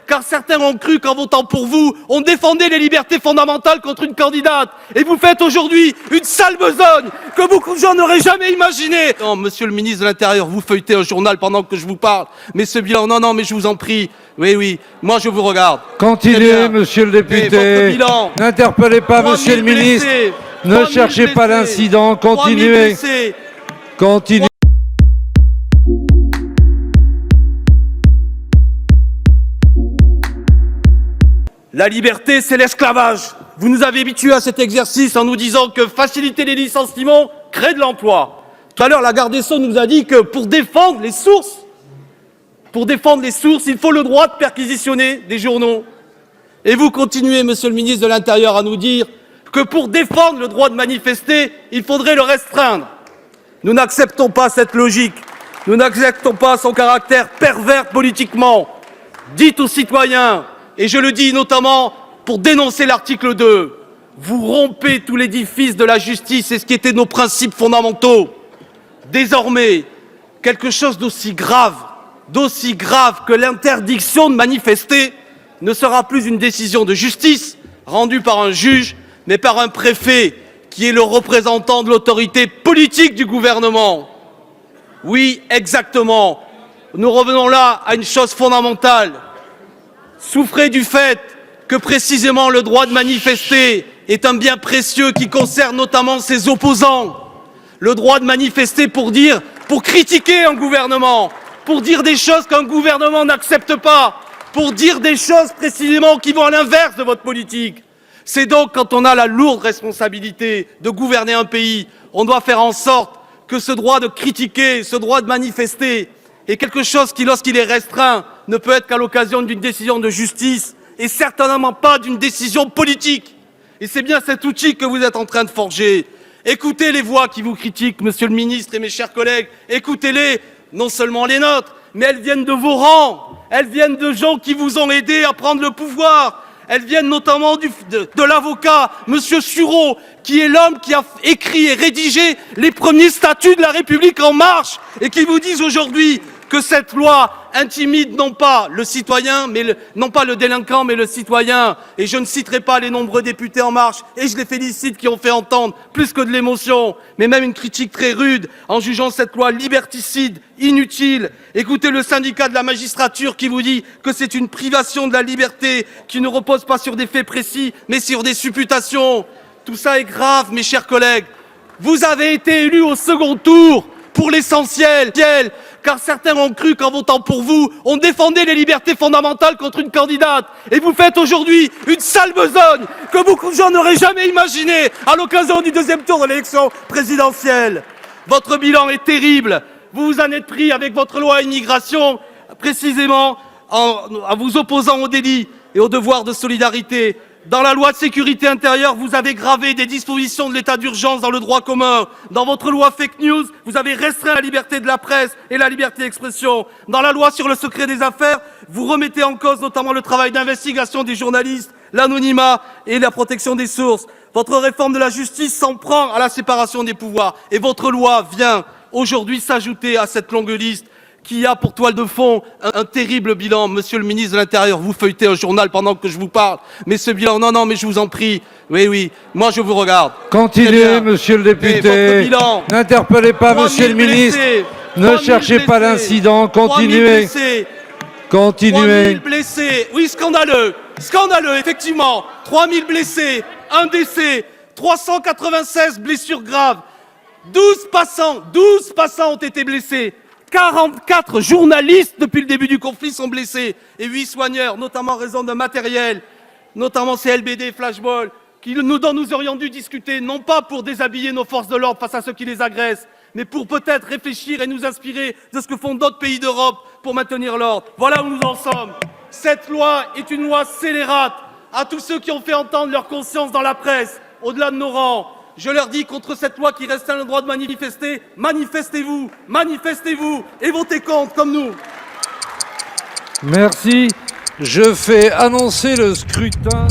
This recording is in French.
car certains ont cru qu'en votant pour vous, on défendait les libertés fondamentales contre une candidate. Et vous faites aujourd'hui une sale besogne que beaucoup de gens n'auraient jamais imaginé. Non, monsieur le ministre de l'Intérieur, vous feuilletez un journal pendant que je vous parle. Mais ce bilan, non, mais je vous en prie. Oui, moi je vous regarde. Continuez, monsieur le député. N'interpellez pas, monsieur le ministre. Ne cherchez pas l'incident. Continuez. Continuez. La liberté, c'est l'esclavage. Vous nous avez habitués à cet exercice en nous disant que faciliter les licenciements crée de l'emploi. Tout à l'heure, la garde des Sceaux nous a dit que pour défendre les sources, il faut le droit de perquisitionner des journaux. Et vous continuez, monsieur le ministre de l'Intérieur, à nous dire que pour défendre le droit de manifester, il faudrait le restreindre. Nous n'acceptons pas cette logique. Nous n'acceptons pas son caractère pervers politiquement. Dites aux citoyens, et je le dis notamment pour dénoncer l'article 2, vous rompez tout l'édifice de la justice et ce qui était nos principes fondamentaux. Désormais, quelque chose d'aussi grave que l'interdiction de manifester ne sera plus une décision de justice rendue par un juge, mais par un préfet qui est le représentant de l'autorité politique du gouvernement. Oui, exactement. Nous revenons là à une chose fondamentale. Souffrez du fait que précisément le droit de manifester est un bien précieux qui concerne notamment ses opposants. Le droit de manifester pour critiquer un gouvernement, pour dire des choses qu'un gouvernement n'accepte pas, pour dire des choses précisément qui vont à l'inverse de votre politique. C'est donc quand on a la lourde responsabilité de gouverner un pays, on doit faire en sorte que ce droit de critiquer, ce droit de manifester est quelque chose qui, lorsqu'il est restreint, ne peut être qu'à l'occasion d'une décision de justice et certainement pas d'une décision politique. Et c'est bien cet outil que vous êtes en train de forger. Écoutez les voix qui vous critiquent, monsieur le ministre et mes chers collègues. Écoutez-les, non seulement les nôtres, mais elles viennent de vos rangs. Elles viennent de gens qui vous ont aidé à prendre le pouvoir. Elles viennent notamment de l'avocat, monsieur Sureau, qui est l'homme qui a écrit et rédigé les premiers statuts de la République en marche et qui vous disent aujourd'hui que cette loi intimide non pas le citoyen, non pas le délinquant, mais le citoyen. Et je ne citerai pas les nombreux députés En Marche, et je les félicite, qui ont fait entendre plus que de l'émotion, mais même une critique très rude, en jugeant cette loi liberticide, inutile. Écoutez le syndicat de la magistrature qui vous dit que c'est une privation de la liberté, qui ne repose pas sur des faits précis, mais sur des supputations. Tout ça est grave, mes chers collègues. Vous avez été élus au second tour, pour l'essentiel, car certains ont cru qu'en votant pour vous, on défendait les libertés fondamentales contre une candidate. Et vous faites aujourd'hui une sale besogne que beaucoup de gens n'auraient jamais imaginé à l'occasion du deuxième tour de l'élection présidentielle. Votre bilan est terrible. Vous vous en êtes pris avec votre loi immigration, précisément en vous opposant au délit et au devoir de solidarité. Dans la loi de sécurité intérieure, vous avez gravé des dispositions de l'état d'urgence dans le droit commun. Dans votre loi fake news, vous avez restreint la liberté de la presse et la liberté d'expression. Dans la loi sur le secret des affaires, vous remettez en cause notamment le travail d'investigation des journalistes, l'anonymat et la protection des sources. Votre réforme de la justice s'en prend à la séparation des pouvoirs. Et votre loi vient aujourd'hui s'ajouter à cette longue liste qui a pour toile de fond un terrible bilan. Monsieur le ministre de l'Intérieur, vous feuilletez un journal pendant que je vous parle. Mais ce bilan, non, mais je vous en prie. Oui, moi je vous regarde. Continuez, monsieur le député. N'interpellez pas, monsieur le ministre. Ne cherchez pas l'incident. Continuez. 3000 blessés. Oui, scandaleux. Scandaleux, effectivement. 3000 blessés, un décès, 396 blessures graves. 12 passants ont été blessés. 44 journalistes depuis le début du conflit sont blessés et 8 soigneurs, notamment en raison de matériel, notamment ces LBD flashballs, dont nous aurions dû discuter, non pas pour déshabiller nos forces de l'ordre face à ceux qui les agressent, mais pour peut-être réfléchir et nous inspirer de ce que font d'autres pays d'Europe pour maintenir l'ordre. Voilà où nous en sommes. Cette loi est une loi scélérate. À tous ceux qui ont fait entendre leur conscience dans la presse, au-delà de nos rangs, je leur dis, contre cette loi qui restreint le droit de manifester, manifestez-vous et votez contre comme nous. Merci. Je fais annoncer le scrutin.